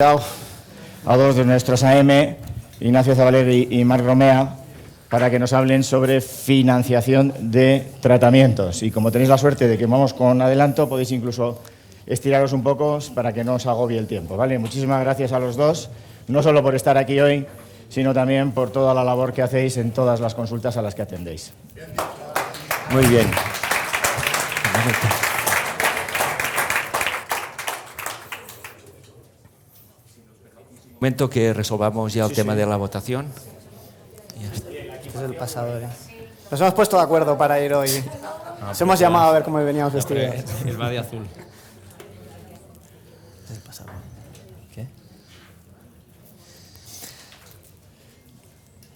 A dos de nuestros AM, Ignacio Zabaler y Marc Romea, para que nos hablen sobre financiación de tratamientos. Y como tenéis la suerte de que vamos con adelanto, podéis incluso estiraros un poco para que no os agobie el tiempo, ¿vale? Muchísimas gracias a los dos, no solo por estar aquí hoy, sino también por toda la labor que hacéis en todas las consultas a las que atendéis. Muy bien. Momento que resolvamos ya el tema de la votación. Este es el pasado ya. Nos hemos puesto de acuerdo para ir hoy. Nos hemos llamado a ver cómo veníamos vestidos. El va de azul. Este es el pasado. ¿Qué?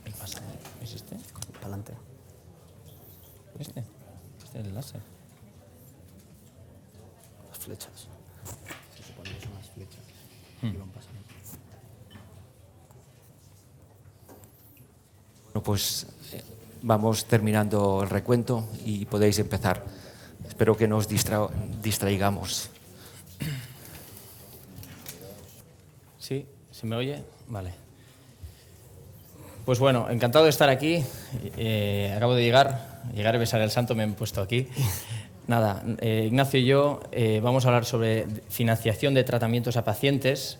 El pasado. ¿Es este? Para adelante. ¿Este? Este es el láser. Las flechas. Se supone que son las flechas. Y van pasando. Bueno, pues vamos terminando el recuento y podéis empezar. Espero que no os distraigamos. ¿Sí? ¿Se me oye? Vale. Pues bueno, encantado de estar aquí. Acabo de llegar y besar el santo, me he puesto aquí. Nada, Ignacio y yo vamos a hablar sobre financiación de tratamientos a pacientes.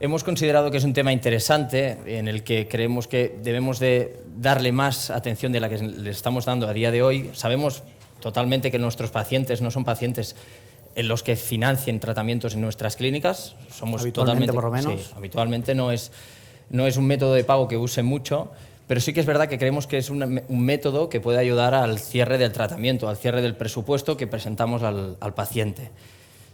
Hemos considerado que es un tema interesante en el que creemos que debemos de darle más atención de la que le estamos dando a día de hoy. Sabemos totalmente que nuestros pacientes no son pacientes en los que financien tratamientos en nuestras clínicas. Somos habitualmente, totalmente, por lo menos. Sí, habitualmente no es un método de pago que usen mucho, pero sí que es verdad que creemos que es un método que puede ayudar al cierre del tratamiento, al cierre del presupuesto que presentamos al paciente.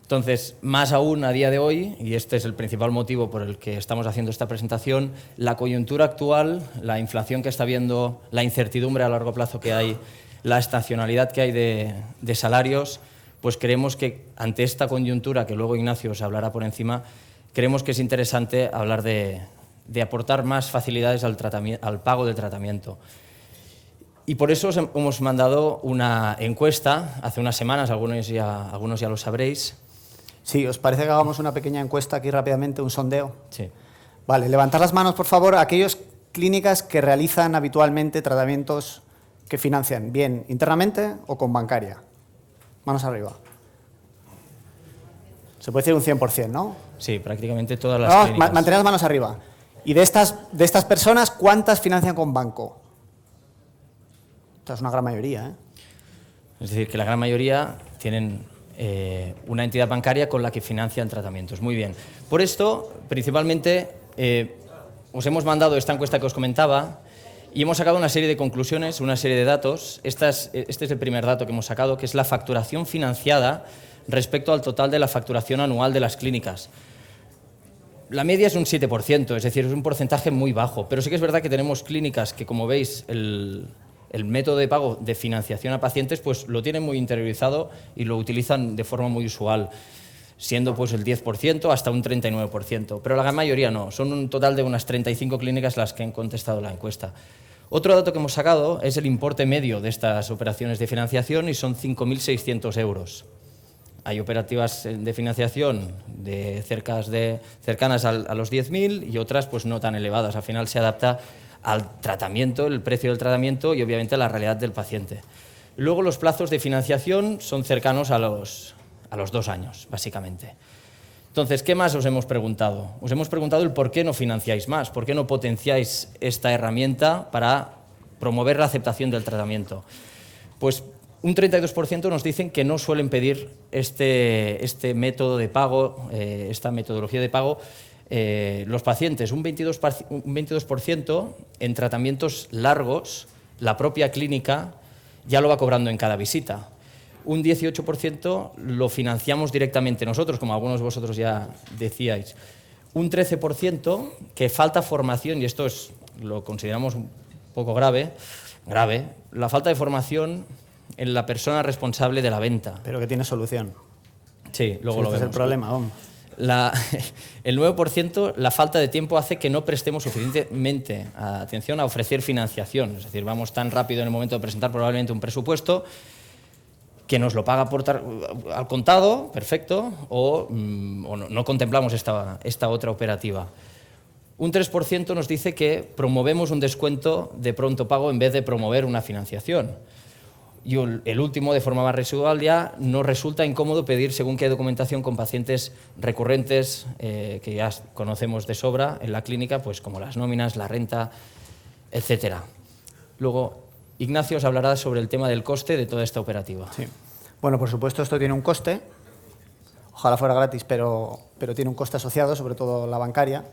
Entonces, más aún a día de hoy, y este es el principal motivo por el que estamos haciendo esta presentación, la coyuntura actual, la inflación que está habiendo, la incertidumbre a largo plazo que hay, la estacionalidad que hay de salarios, pues creemos que ante esta coyuntura, que luego Ignacio os hablará por encima, creemos que es interesante hablar de aportar más facilidades al pago del tratamiento. Y por eso os hemos mandado una encuesta hace unas semanas, algunos ya lo sabréis. Sí, ¿os parece que hagamos una pequeña encuesta aquí rápidamente, un sondeo? Sí. Vale, levantad las manos, por favor, aquellas clínicas que realizan habitualmente tratamientos que financian, bien internamente o con bancaria. Manos arriba. Se puede decir un 100%, ¿no? Sí, prácticamente todas las No, clínicas. mantened las manos arriba. Y de estas personas, ¿cuántas financian con banco? Esta es una gran mayoría, ¿eh? Es decir, que la gran mayoría tienen una entidad bancaria con la que financian tratamientos. Muy bien. Por esto, principalmente, os hemos mandado esta encuesta que os comentaba y hemos sacado una serie de conclusiones, una serie de datos. Este es el primer dato que hemos sacado, que es la facturación financiada respecto al total de la facturación anual de las clínicas. La media es un 7%, es decir, es un porcentaje muy bajo, pero sí que es verdad que tenemos clínicas que, como veis, el método de pago de financiación a pacientes pues lo tienen muy interiorizado y lo utilizan de forma muy usual, siendo pues el 10% hasta un 39%, pero la gran mayoría no, son un total de unas 35 clínicas las que han contestado la encuesta. Otro dato que hemos sacado es el importe medio de estas operaciones de financiación y son 5.600 euros. Hay operativas de financiación cercanas a los 10.000 y otras pues no tan elevadas. Al final se adapta al tratamiento, el precio del tratamiento y obviamente a la realidad del paciente. Luego los plazos de financiación son cercanos a los 2 años, básicamente. Entonces, ¿qué más os hemos preguntado? Os hemos preguntado el por qué no financiáis más, por qué no potenciáis esta herramienta para promover la aceptación del tratamiento. Pues un 32% nos dicen que no suelen pedir este método de pago, esta metodología de pago, los pacientes. Un 22% en tratamientos largos, la propia clínica ya lo va cobrando en cada visita. Un 18% lo financiamos directamente nosotros, como algunos de vosotros ya decíais. Un 13% que falta formación, y esto lo consideramos un poco grave, la falta de formación en la persona responsable de la venta. Pero que tiene solución. Sí, luego lo vemos. Este es el problema, vamos. El 9%, la falta de tiempo hace que no prestemos suficientemente atención a ofrecer financiación. Es decir, vamos tan rápido en el momento de presentar probablemente un presupuesto que nos lo paga al contado, perfecto, o no contemplamos esta otra operativa. Un 3% nos dice que promovemos un descuento de pronto pago en vez de promover una financiación. Y el último, de forma más residual, ya nos resulta incómodo pedir según qué documentación con pacientes recurrentes que ya conocemos de sobra en la clínica, pues como las nóminas, la renta, etc. Luego, Ignacio os hablará sobre el tema del coste de toda esta operativa. Sí. Bueno, por supuesto, esto tiene un coste. Ojalá fuera gratis, pero tiene un coste asociado, sobre todo la bancaria.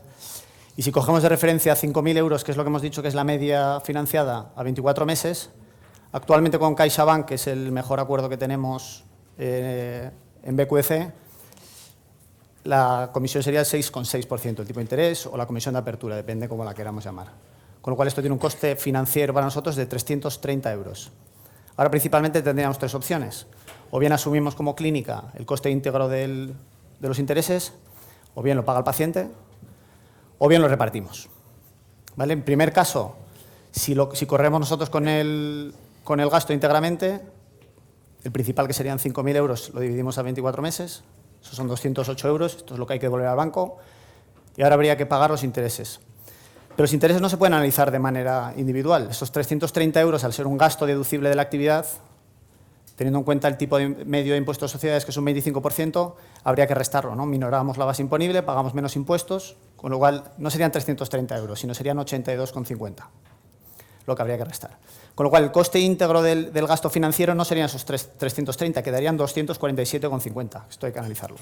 Y si cogemos de referencia 5.000 euros, que es lo que hemos dicho que es la media financiada a 24 meses, actualmente con CaixaBank, que es el mejor acuerdo que tenemos en BQC, la comisión sería el 6,6%, el tipo de interés o la comisión de apertura, depende cómo la queramos llamar. Con lo cual esto tiene un coste financiero para nosotros de 330 euros. Ahora principalmente tendríamos tres opciones. O bien asumimos como clínica el coste íntegro de los intereses, o bien lo paga el paciente, o bien lo repartimos. ¿Vale? En primer caso, si corremos nosotros con el gasto íntegramente, el principal, que serían 5.000 euros, lo dividimos a 24 meses, esos son 208 euros, esto es lo que hay que devolver al banco, y ahora habría que pagar los intereses. Pero los intereses no se pueden analizar de manera individual. Esos 330 euros, al ser un gasto deducible de la actividad, teniendo en cuenta el tipo medio de impuestos de sociedades, que es un 25%, habría que restarlo, ¿no? Minoramos la base imponible, pagamos menos impuestos, con lo cual no serían 330 euros, sino serían 82,50, lo que habría que restar. Con lo cual, el coste íntegro del gasto financiero no serían esos 330, quedarían 247,50. Esto hay que analizarlo.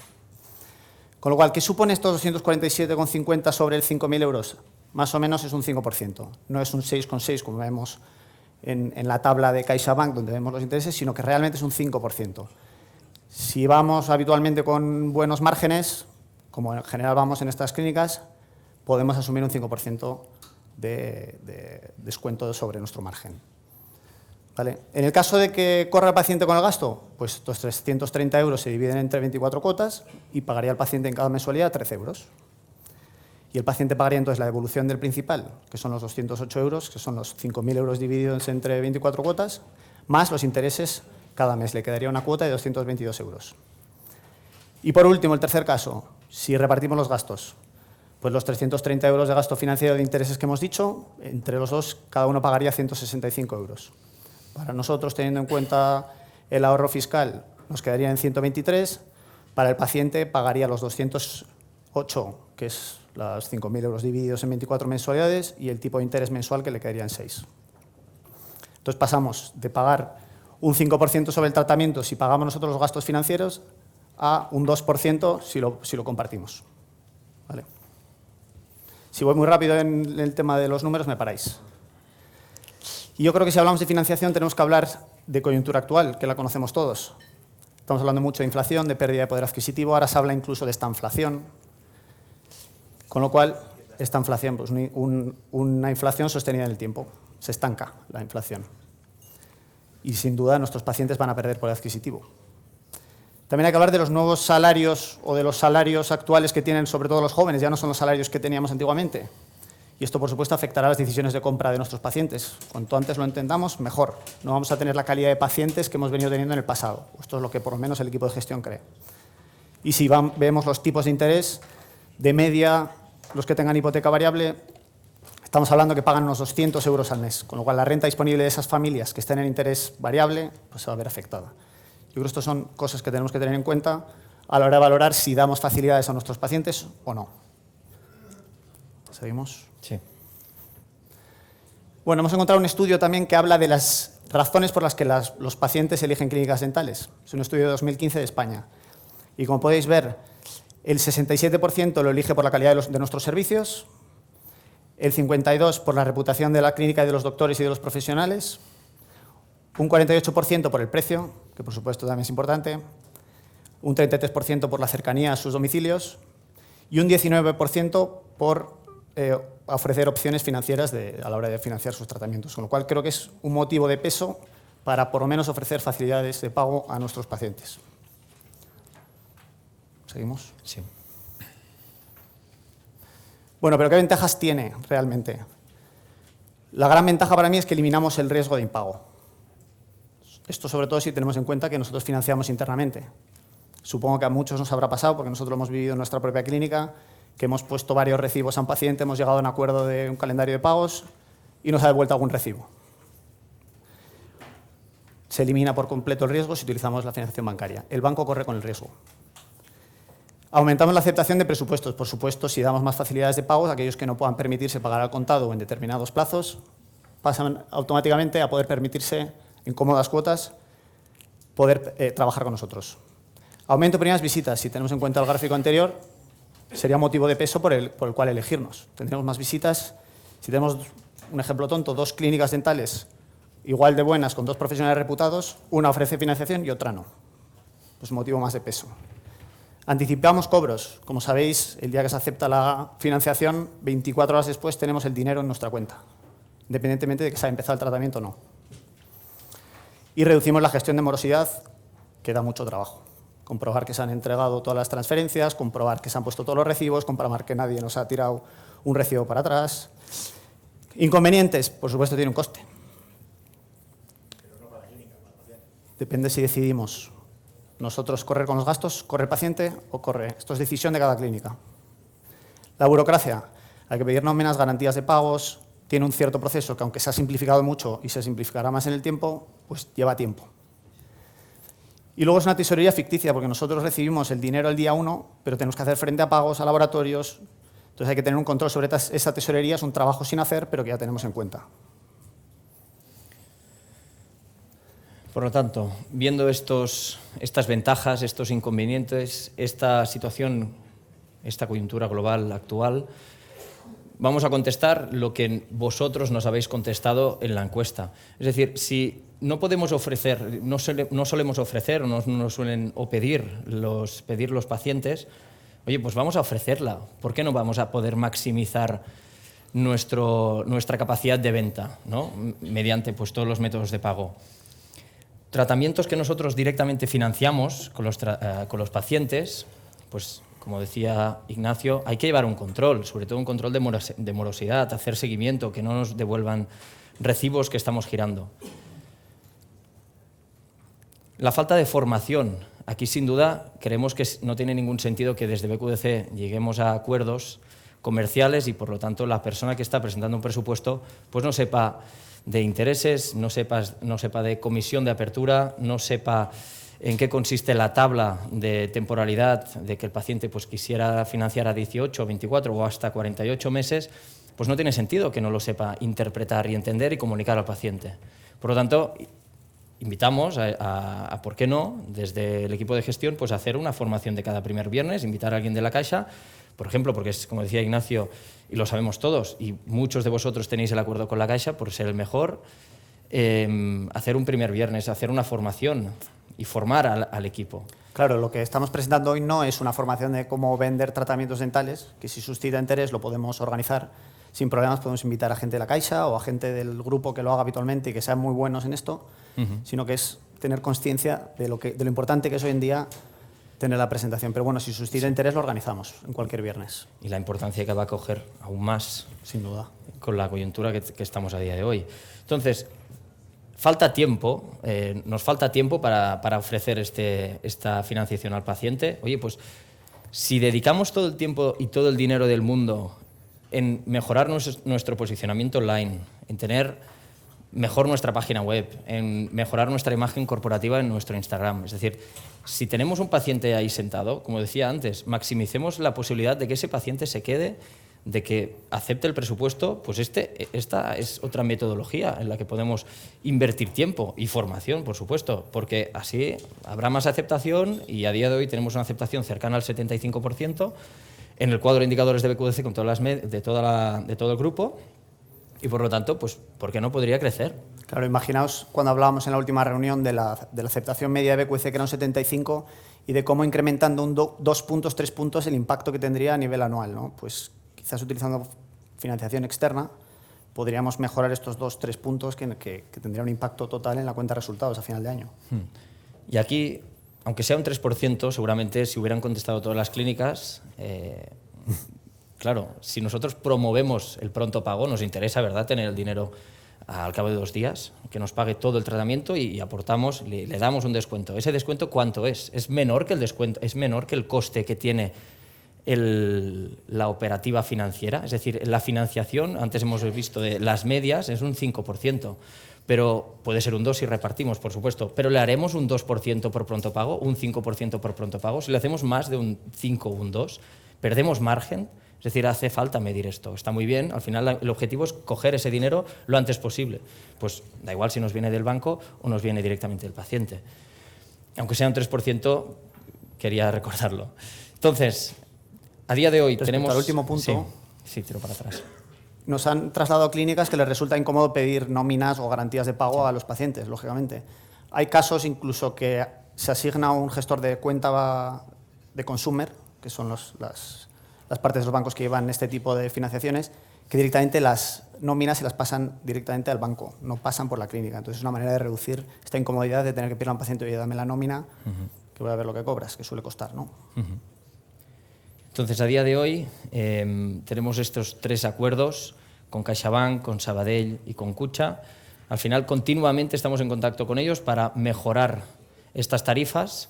Con lo cual, ¿qué supone estos 247,50 sobre el 5.000 euros? Más o menos es un 5%. No es un 6,6 como vemos en la tabla de CaixaBank, donde vemos los intereses, sino que realmente es un 5%. Si vamos habitualmente con buenos márgenes, como en general vamos en estas clínicas, podemos asumir un 5% de descuento sobre nuestro margen. ¿Vale? En el caso de que corra el paciente con el gasto, pues estos 330 euros se dividen entre 24 cuotas y pagaría el paciente en cada mensualidad 13 euros. Y el paciente pagaría entonces la devolución del principal, que son los 208 euros, que son los 5.000 euros divididos entre 24 cuotas, más los intereses cada mes. Le quedaría una cuota de 222 euros. Y por último, el tercer caso, si repartimos los gastos, pues los 330 euros de gasto financiero de intereses que hemos dicho, entre los dos, cada uno pagaría 165 euros. Para nosotros, teniendo en cuenta el ahorro fiscal, nos quedaría en 123. Para el paciente pagaría los 208, que es los 5.000 euros divididos en 24 mensualidades, y el tipo de interés mensual, que le quedaría en 6. Entonces pasamos de pagar un 5% sobre el tratamiento si pagamos nosotros los gastos financieros a un 2% si lo compartimos. ¿Vale? Si voy muy rápido en el tema de los números, me paráis. Y yo creo que si hablamos de financiación tenemos que hablar de coyuntura actual, que la conocemos todos. Estamos hablando mucho de inflación, de pérdida de poder adquisitivo, ahora se habla incluso de estanflación. Con lo cual, esta inflación, pues una inflación sostenida en el tiempo, se estanca la inflación. Y sin duda nuestros pacientes van a perder poder adquisitivo. También hay que hablar de los nuevos salarios o de los salarios actuales que tienen sobre todo los jóvenes, ya no son los salarios que teníamos antiguamente. Y esto, por supuesto, afectará a las decisiones de compra de nuestros pacientes. Cuanto antes lo entendamos, mejor. No vamos a tener la calidad de pacientes que hemos venido teniendo en el pasado. Esto es lo que por lo menos el equipo de gestión cree. Y si vemos los tipos de interés, de media, los que tengan hipoteca variable, estamos hablando que pagan unos 200 euros al mes, con lo cual la renta disponible de esas familias que estén en interés variable pues se va a ver afectada. Yo creo que estas son cosas que tenemos que tener en cuenta a la hora de valorar si damos facilidades a nuestros pacientes o no. ¿Seguimos? Sí. Bueno, hemos encontrado un estudio también que habla de las razones por las que los pacientes eligen clínicas dentales. Es un estudio de 2015 de España. Y como podéis ver, el 67% lo elige por la calidad de nuestros servicios, el 52% por la reputación de la clínica y de los doctores y de los profesionales, un 48% por el precio, que por supuesto también es importante, un 33% por la cercanía a sus domicilios y un 19% por ofrecer opciones financieras a la hora de financiar sus tratamientos, con lo cual creo que es un motivo de peso para por lo menos ofrecer facilidades de pago a nuestros pacientes. ¿Seguimos? Sí. Bueno, pero ¿qué ventajas tiene realmente? La gran ventaja para mí es que eliminamos el riesgo de impago. Esto sobre todo si tenemos en cuenta que nosotros financiamos internamente. Supongo que a muchos nos habrá pasado, porque nosotros lo hemos vivido en nuestra propia clínica, que hemos puesto varios recibos a un paciente, hemos llegado a un acuerdo de un calendario de pagos y nos ha devuelto algún recibo. Se elimina por completo el riesgo si utilizamos la financiación bancaria. El banco corre con el riesgo. Aumentamos la aceptación de presupuestos. Por supuesto, si damos más facilidades de pagos, aquellos que no puedan permitirse pagar al contado o en determinados plazos, pasan automáticamente a poder permitirse, en cómodas cuotas, poder trabajar con nosotros. Aumento de primeras visitas. Si tenemos en cuenta el gráfico anterior, sería motivo de peso por el cual elegirnos. Tendremos más visitas. Si tenemos, un ejemplo tonto, 2 clínicas dentales igual de buenas con 2 profesionales reputados, una ofrece financiación y otra no. Pues motivo más de peso. Anticipamos cobros. Como sabéis, el día que se acepta la financiación, 24 horas después tenemos el dinero en nuestra cuenta, independientemente de que se haya empezado el tratamiento o no. Y reducimos la gestión de morosidad, que da mucho trabajo. Comprobar que se han entregado todas las transferencias, comprobar que se han puesto todos los recibos, comprobar que nadie nos ha tirado un recibo para atrás. Inconvenientes, por supuesto, tiene un coste. Depende si decidimos nosotros correr con los gastos, corre el paciente o corre. Esto es decisión de cada clínica. La burocracia. Hay que pedir nóminas, garantías de pagos. Tiene un cierto proceso que, aunque se ha simplificado mucho y se simplificará más en el tiempo, pues lleva tiempo. Y luego es una tesorería ficticia, porque nosotros recibimos el dinero el día 1, pero tenemos que hacer frente a pagos, a laboratorios. Entonces hay que tener un control sobre esa tesorería. Es un trabajo sin hacer, pero que ya tenemos en cuenta. Por lo tanto, viendo estas ventajas, estos inconvenientes, esta situación, esta coyuntura global actual, vamos a contestar lo que vosotros nos habéis contestado en la encuesta. Es decir, si no podemos ofrecer, no solemos ofrecer o no nos suelen pedir los pacientes, oye, pues vamos a ofrecerla. ¿Por qué no vamos a poder maximizar nuestra capacidad de venta, ¿no? Mediante pues, todos los métodos de pago? Tratamientos que nosotros directamente financiamos con los pacientes, pues como decía Ignacio, hay que llevar un control, sobre todo un control de morosidad, hacer seguimiento, que no nos devuelvan recibos que estamos girando. La falta de formación. Aquí, sin duda, creemos que no tiene ningún sentido que desde BQDC lleguemos a acuerdos comerciales y, por lo tanto, la persona que está presentando un presupuesto pues no sepa de intereses, no sepa de comisión de apertura, no sepa en qué consiste la tabla de temporalidad de que el paciente pues, quisiera financiar a 18, 24 o hasta 48 meses, pues no tiene sentido que no lo sepa interpretar y entender y comunicar al paciente. Por lo tanto, invitamos a ¿por qué no?, desde el equipo de gestión, pues a hacer una formación de cada primer viernes, invitar a alguien de la Caixa, por ejemplo, porque es, como decía Ignacio, y lo sabemos todos, y muchos de vosotros tenéis el acuerdo con la Caixa por ser el mejor, hacer un primer viernes, hacer una formación y formar al equipo. Claro, lo que estamos presentando hoy no es una formación de cómo vender tratamientos dentales, que si suscita interés lo podemos organizar sin problemas, podemos invitar a gente de la Caixa o a gente del grupo que lo haga habitualmente y que sean muy buenos en esto, sino que es tener consciencia de lo importante que es hoy en día tener la presentación. Pero bueno, si suscita interés lo organizamos en cualquier viernes. Y la importancia que va a coger aún más, sin duda, con la coyuntura que estamos a día de hoy. Entonces, falta tiempo, nos falta tiempo para ofrecer esta financiación al paciente. Oye, pues si dedicamos todo el tiempo y todo el dinero del mundo en mejorar nuestro posicionamiento online, en tener mejor nuestra página web, en mejorar nuestra imagen corporativa en nuestro Instagram. Es decir, si tenemos un paciente ahí sentado, como decía antes, maximicemos la posibilidad de que ese paciente se quede, de que acepte el presupuesto, pues esta es otra metodología en la que podemos invertir tiempo y formación, por supuesto, porque así habrá más aceptación y a día de hoy tenemos una aceptación cercana al 75% en el cuadro de indicadores de BQDC con todas de todo el grupo. Y por lo tanto, pues, ¿por qué no podría crecer? Claro, imaginaos cuando hablábamos en la última reunión de la aceptación media de BQDC, que era un 75, y de cómo incrementando 2 puntos, 3 puntos el impacto que tendría a nivel anual, ¿no? Pues quizás utilizando financiación externa podríamos mejorar estos 2, 3 puntos que tendría un impacto total en la cuenta de resultados a final de año. Y aquí, aunque sea un 3%, seguramente si hubieran contestado todas las clínicas... Claro, si nosotros promovemos el pronto pago, nos interesa, ¿verdad?, tener el dinero al cabo de 2 días, que nos pague todo el tratamiento y aportamos, le damos un descuento. ¿Ese descuento cuánto es? Es menor que el descuento, es menor que el coste que tiene la operativa financiera. Es decir, la financiación, antes hemos visto de las medias, es un 5%, pero puede ser un 2% si repartimos, por supuesto, pero le haremos un 2% por pronto pago, un 5% por pronto pago. Si le hacemos más de un 5 o un 2, perdemos margen. Es decir, hace falta medir esto. Está muy bien, al final el objetivo es coger ese dinero lo antes posible. Pues da igual si nos viene del banco o nos viene directamente del paciente. Aunque sea un 3%, quería recordarlo. Entonces, a día de hoy tenemos... Al último punto, sí, tiro para atrás. Nos han trasladado clínicas que les resulta incómodo pedir nóminas o garantías de pago a los pacientes, lógicamente. Hay casos incluso que se asigna un gestor de cuenta de consumer, que son las partes de los bancos que llevan este tipo de financiaciones, que directamente las nóminas se las pasan directamente al banco, no pasan por la clínica. Entonces es una manera de reducir esta incomodidad de tener que pedir a un paciente, oye, dame la nómina, que voy a ver lo que cobras, que suele costar, ¿no? Entonces, a día de hoy tenemos estos 3 acuerdos con CaixaBank, con Sabadell y con Kutxa. Al final, continuamente estamos en contacto con ellos para mejorar estas tarifas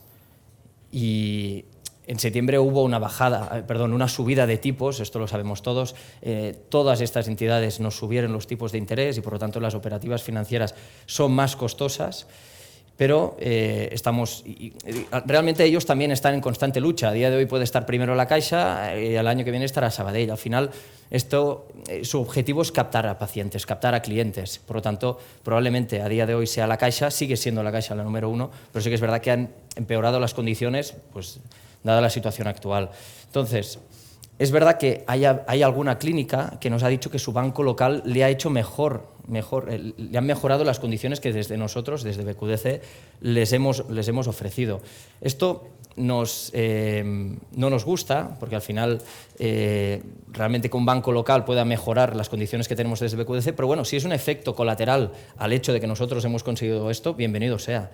y en septiembre hubo una subida de tipos, esto lo sabemos todos. Todas estas entidades nos subieron los tipos de interés y, por lo tanto, las operativas financieras son más costosas. Pero realmente ellos también están en constante lucha. A día de hoy puede estar primero la Caixa y al año que viene estará Sabadell. Al final, su objetivo es captar a pacientes, captar a clientes. Por lo tanto, probablemente a día de hoy sea la Caixa, sigue siendo la Caixa la número 1, pero sí que es verdad que han empeorado las condiciones, pues, dada la situación actual. Entonces, es verdad que hay alguna clínica que nos ha dicho que su banco local le ha hecho le han mejorado las condiciones que desde nosotros, desde BQDC, les hemos ofrecido. Esto no nos gusta, porque al final realmente que un banco local pueda mejorar las condiciones que tenemos desde BQDC, pero bueno, si es un efecto colateral al hecho de que nosotros hemos conseguido esto, bienvenido sea.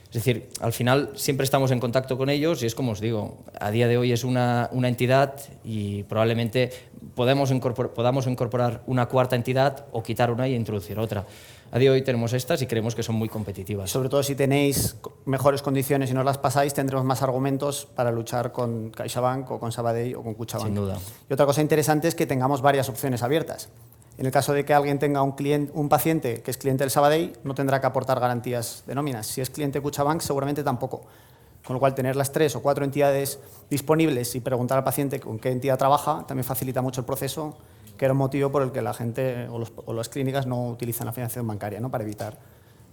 Es decir, al final siempre estamos en contacto con ellos y es como os digo, a día de hoy es una entidad y probablemente podamos incorporar una cuarta entidad o quitar una y introducir otra. A día de hoy tenemos estas y creemos que son muy competitivas. Sobre todo si tenéis mejores condiciones y nos las pasáis, tendremos más argumentos para luchar con CaixaBank o con Sabadell o con Kutxabank. Sin duda. Y otra cosa interesante es que tengamos varias opciones abiertas. En el caso de que alguien tenga un paciente que es cliente del Sabadell, no tendrá que aportar garantías de nóminas. Si es cliente de Kutxabank, seguramente tampoco. Con lo cual, tener las 3 o 4 entidades disponibles y preguntar al paciente con qué entidad trabaja también facilita mucho el proceso, que era un motivo por el que la gente o las clínicas no utilizan la financiación bancaria, ¿no?, para evitar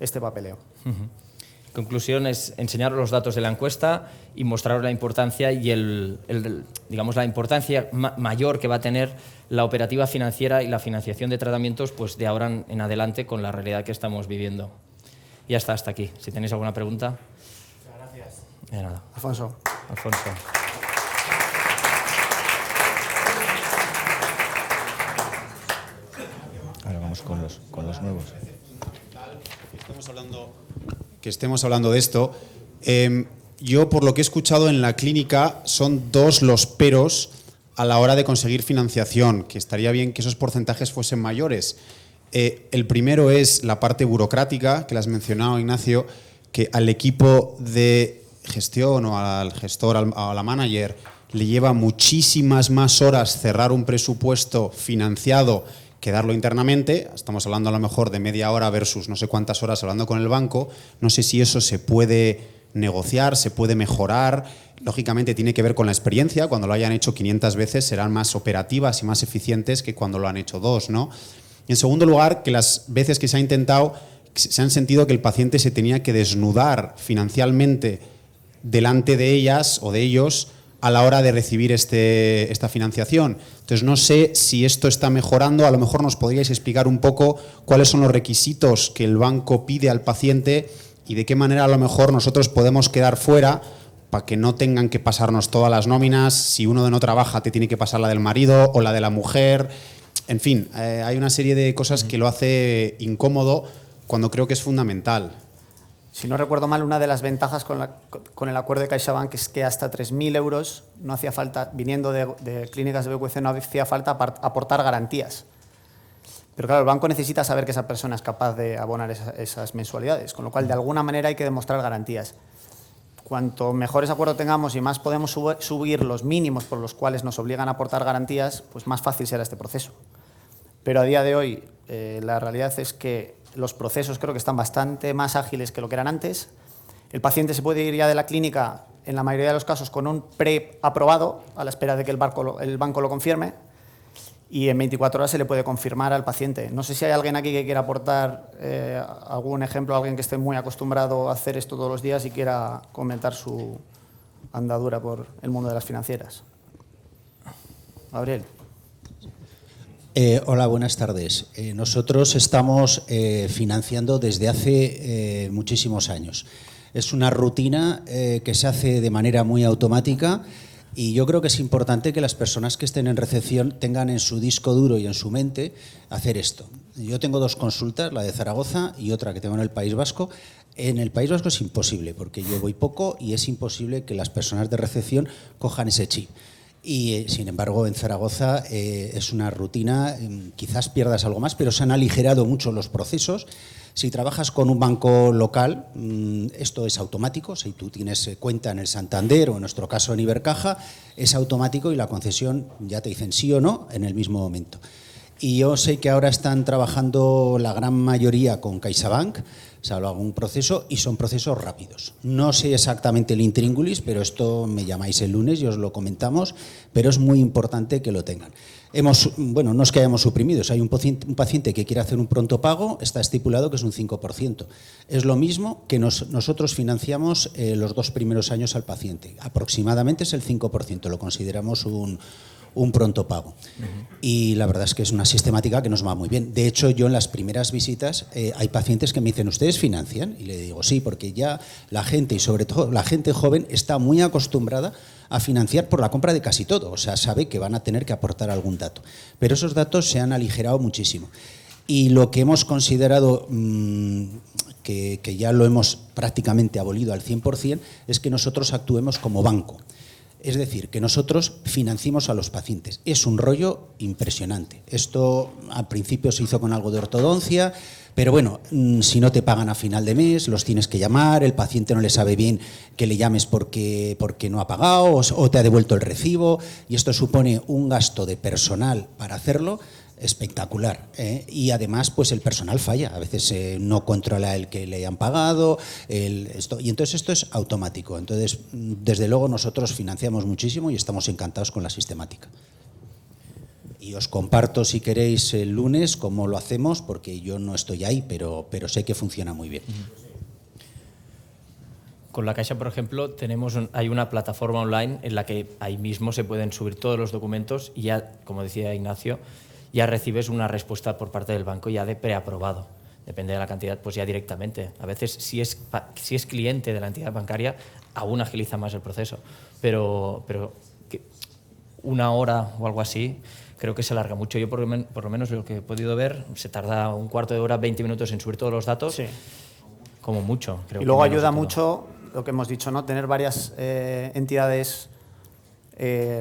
este papeleo. Conclusión es enseñar los datos de la encuesta y mostraros la importancia y la importancia mayor que va a tener la operativa financiera y la financiación de tratamientos, pues, de ahora en adelante con la realidad que estamos viviendo. Y hasta aquí. Si tenéis alguna pregunta. Muchas gracias. De nada. Alfonso. Ahora vamos con los nuevos. Que estemos hablando de esto. Yo, por lo que he escuchado en la clínica, son 2 los peros a la hora de conseguir financiación, que estaría bien que esos porcentajes fuesen mayores. El primero es la parte burocrática, que la has mencionado, Ignacio, que al equipo de gestión o al gestor, a la manager, le lleva muchísimas más horas cerrar un presupuesto financiado que darlo internamente. Estamos hablando a lo mejor de media hora versus no sé cuántas horas hablando con el banco. No sé si eso se puede negociar, se puede mejorar. Lógicamente tiene que ver con la experiencia. Cuando lo hayan hecho 500 veces serán más operativas y más eficientes que cuando lo han hecho 2, ¿no? En segundo lugar, que las veces que se ha intentado, se han sentido que el paciente se tenía que desnudar financieramente delante de ellas o de ellos a la hora de recibir esta financiación. Entonces, no sé si esto está mejorando. A lo mejor nos podríais explicar un poco cuáles son los requisitos que el banco pide al paciente y de qué manera a lo mejor nosotros podemos quedar fuera para que no tengan que pasarnos todas las nóminas. Si uno no trabaja, te tiene que pasar la del marido o la de la mujer. En fin, hay una serie de cosas que lo hace incómodo cuando creo que es fundamental. Si no recuerdo mal, una de las ventajas con el acuerdo de CaixaBank es que hasta 3.000 euros no hacía falta, viniendo de clínicas de BQC, no hacía falta aportar garantías. Pero claro, el banco necesita saber que esa persona es capaz de abonar esas mensualidades, con lo cual de alguna manera hay que demostrar garantías. Cuanto mejores acuerdos tengamos y más podemos subir los mínimos por los cuales nos obligan a aportar garantías, pues más fácil será este proceso. Pero a día de hoy la realidad es que los procesos creo que están bastante más ágiles que lo que eran antes. El paciente se puede ir ya de la clínica, en la mayoría de los casos, con un pre-aprobado, a la espera de que el banco lo confirme, y en 24 horas se le puede confirmar al paciente. No sé si hay alguien aquí que quiera aportar algún ejemplo, alguien que esté muy acostumbrado a hacer esto todos los días y quiera comentar su andadura por el mundo de las financieras. Gabriel. Hola, buenas tardes. Nosotros estamos financiando desde hace muchísimos años. Es una rutina que se hace de manera muy automática. Y yo creo que es importante que las personas que estén en recepción tengan en su disco duro y en su mente hacer esto. Yo tengo 2 consultas, la de Zaragoza y otra que tengo en el País Vasco. En el País Vasco es imposible, porque yo voy poco y es imposible que las personas de recepción cojan ese chip. Y, sin embargo, en Zaragoza es una rutina, quizás pierdas algo más, pero se han aligerado mucho los procesos. Si trabajas con un banco local, esto es automático. Si tú tienes cuenta en el Santander o en nuestro caso en Ibercaja, es automático y la concesión ya te dicen sí o no en el mismo momento. Y yo sé que ahora están trabajando la gran mayoría con CaixaBank, salvo algún proceso, y son procesos rápidos. No sé exactamente el intríngulis, pero esto me llamáis el lunes y os lo comentamos, pero es muy importante que lo tengan. Bueno, no es que hayamos suprimido, si hay un paciente que quiere hacer un pronto pago, está estipulado que es un 5%. Es lo mismo que nosotros financiamos los 2 primeros años al paciente. Aproximadamente es el 5%, lo consideramos un pronto pago. Y la verdad es que es una sistemática que nos va muy bien. De hecho, yo en las primeras visitas hay pacientes que me dicen, ¿ustedes financian? Y le digo, sí, porque ya la gente, y sobre todo la gente joven, está muy acostumbrada a financiar por la compra de casi todo. O sea, sabe que van a tener que aportar algún dato. Pero esos datos se han aligerado muchísimo. Y lo que hemos considerado que ya lo hemos prácticamente abolido al 100% es que nosotros actuemos como banco. Es decir, que nosotros financiamos a los pacientes. Es un rollo impresionante. Esto al principio se hizo con algo de ortodoncia, pero bueno, si no te pagan a final de mes, los tienes que llamar, el paciente no le sabe bien que le llames porque no ha pagado o te ha devuelto el recibo, y esto supone un gasto de personal para hacerlo espectacular, y además pues el personal falla, a veces no controla el que le hayan pagado, y entonces esto es automático. Entonces, desde luego nosotros financiamos muchísimo y estamos encantados con la sistemática. Y os comparto, si queréis, el lunes cómo lo hacemos, porque yo no estoy ahí, pero sé que funciona muy bien. Con la Caixa, por ejemplo, hay una plataforma online en la que ahí mismo se pueden subir todos los documentos y ya, como decía Ignacio, ya recibes una respuesta por parte del banco ya de preaprobado. Depende de la cantidad, pues ya directamente. A veces, si es cliente de la entidad bancaria, aún agiliza más el proceso. Pero que 1 hora o algo así, creo que se alarga mucho. Yo, por lo menos, lo que he podido ver, se tarda un cuarto de hora, 20 minutos en subir todos los datos, sí, como mucho. Creo. Y luego ayuda mucho lo que hemos dicho, ¿no? Tener varias entidades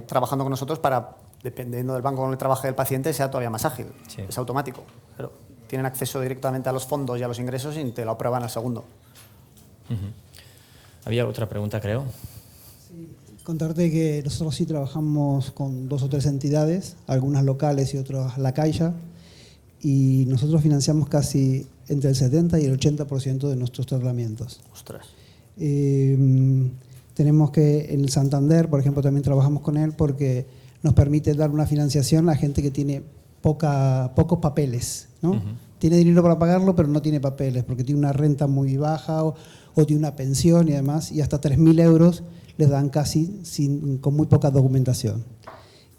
trabajando con nosotros para, dependiendo del banco con el que trabaje el paciente, sea todavía más ágil. Sí. Es automático. Pero tienen acceso directamente a los fondos y a los ingresos y te lo aprueban al segundo. Había otra pregunta, creo. Sí, contarte que nosotros sí trabajamos con 2 o 3 entidades, algunas locales y otras la Caixa, y nosotros financiamos casi entre el 70 y el 80% de nuestros tratamientos. Ostras. Tenemos que en el Santander, por ejemplo, también trabajamos con él porque nos permite dar una financiación a gente que tiene pocos papeles, ¿no? Tiene dinero para pagarlo, pero no tiene papeles, porque tiene una renta muy baja o tiene una pensión y demás, y hasta 3.000 euros les dan casi con muy poca documentación.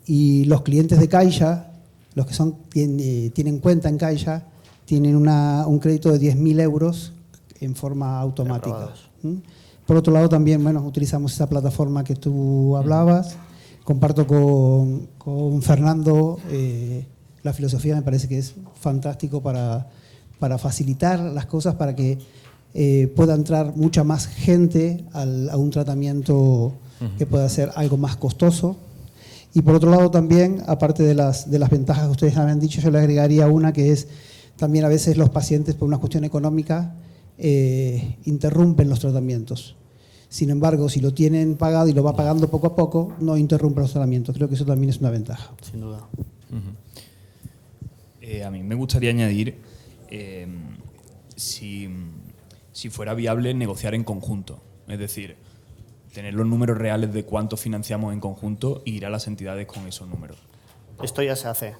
Y los clientes de Caixa, los que tienen cuenta en Caixa, tienen un crédito de 10.000 euros en forma automática. Por otro lado, también utilizamos esa plataforma que tú hablabas. Comparto con Fernando la filosofía, me parece que es fantástico para facilitar las cosas, para que pueda entrar mucha más gente a un tratamiento que pueda ser algo más costoso. Y por otro lado también, aparte de las ventajas que ustedes habían dicho, yo le agregaría una que es también a veces los pacientes por una cuestión económica interrumpen los tratamientos. Sin embargo, si lo tienen pagado y lo va pagando poco a poco, no interrumpe los tratamientos. Creo que eso también es una ventaja. Sin duda. A mí me gustaría añadir si fuera viable negociar en conjunto. Es decir, tener los números reales de cuánto financiamos en conjunto e ir a las entidades con esos números. Esto ya se hace.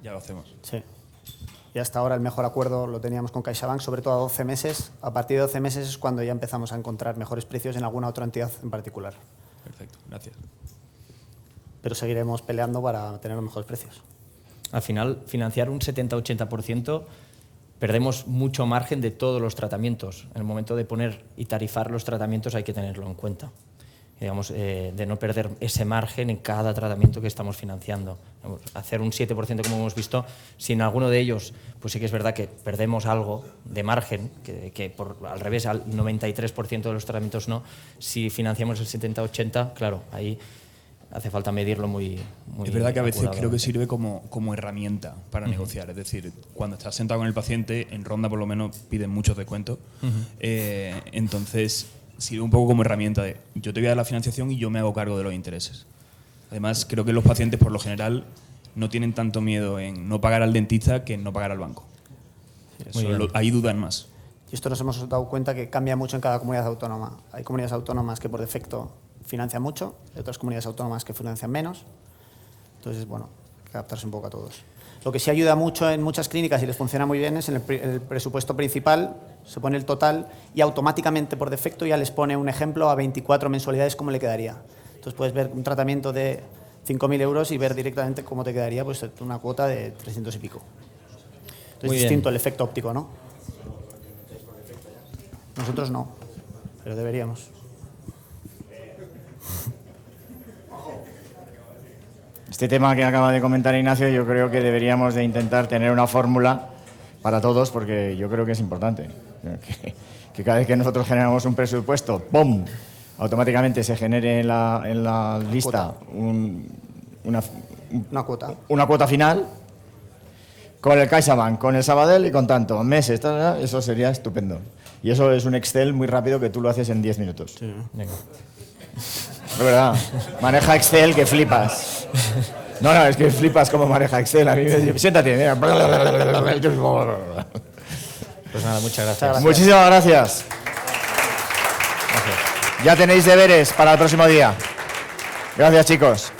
Ya lo hacemos. Sí. Y hasta ahora el mejor acuerdo lo teníamos con CaixaBank, sobre todo a 12 meses. A partir de 12 meses es cuando ya empezamos a encontrar mejores precios en alguna otra entidad en particular. Perfecto, gracias. Pero seguiremos peleando para tener los mejores precios. Al final, financiar un 70-80%, perdemos mucho margen de todos los tratamientos. En el momento de poner y tarifar los tratamientos hay que tenerlo en cuenta. Digamos, de no perder ese margen en cada tratamiento que estamos financiando. Hacer un 7%, como hemos visto, si en alguno de ellos, pues sí que es verdad que perdemos algo de margen, que al revés, al 93% de los tratamientos no. Si financiamos el 70-80, claro, ahí hace falta medirlo muy Es verdad que a veces acuradamente. creo que sirve como herramienta para negociar. Es decir, cuando estás sentado con el paciente, en ronda por lo menos piden muchos descuentos. Entonces, sirve un poco como herramienta de yo te voy a dar la financiación y yo me hago cargo de los intereses. Además, creo que los pacientes por lo general no tienen tanto miedo en no pagar al dentista que en no pagar al banco. Ahí dudan más. Y esto nos hemos dado cuenta que cambia mucho en cada comunidad autónoma. Hay comunidades autónomas que por defecto financian mucho, hay otras comunidades autónomas que financian menos. Entonces, bueno, hay que adaptarse un poco a todos. Lo que sí ayuda mucho en muchas clínicas y les funciona muy bien es en el presupuesto principal, se pone el total y automáticamente por defecto ya les pone un ejemplo a 24 mensualidades cómo le quedaría. Entonces puedes ver un tratamiento de 5.000 euros y ver directamente cómo te quedaría pues una cuota de 300 y pico. Entonces es distinto el efecto óptico, ¿no? Nosotros no, pero deberíamos. Este tema que acaba de comentar Ignacio, yo creo que deberíamos de intentar tener una fórmula para todos, porque yo creo que es importante. Que cada vez que nosotros generamos un presupuesto, ¡pum!, automáticamente se genere en la lista una cuota final, con el CaixaBank, con el Sabadell y con tanto, meses, eso sería estupendo. Y eso es un Excel muy rápido que tú lo haces en 10 minutos. Sí. Venga. Es verdad, maneja Excel que flipas. No, es que flipas como maneja Excel. A mí siéntate, mira. Pues nada, muchas gracias. Muchísimas gracias. Ya tenéis deberes para el próximo día. Gracias, chicos.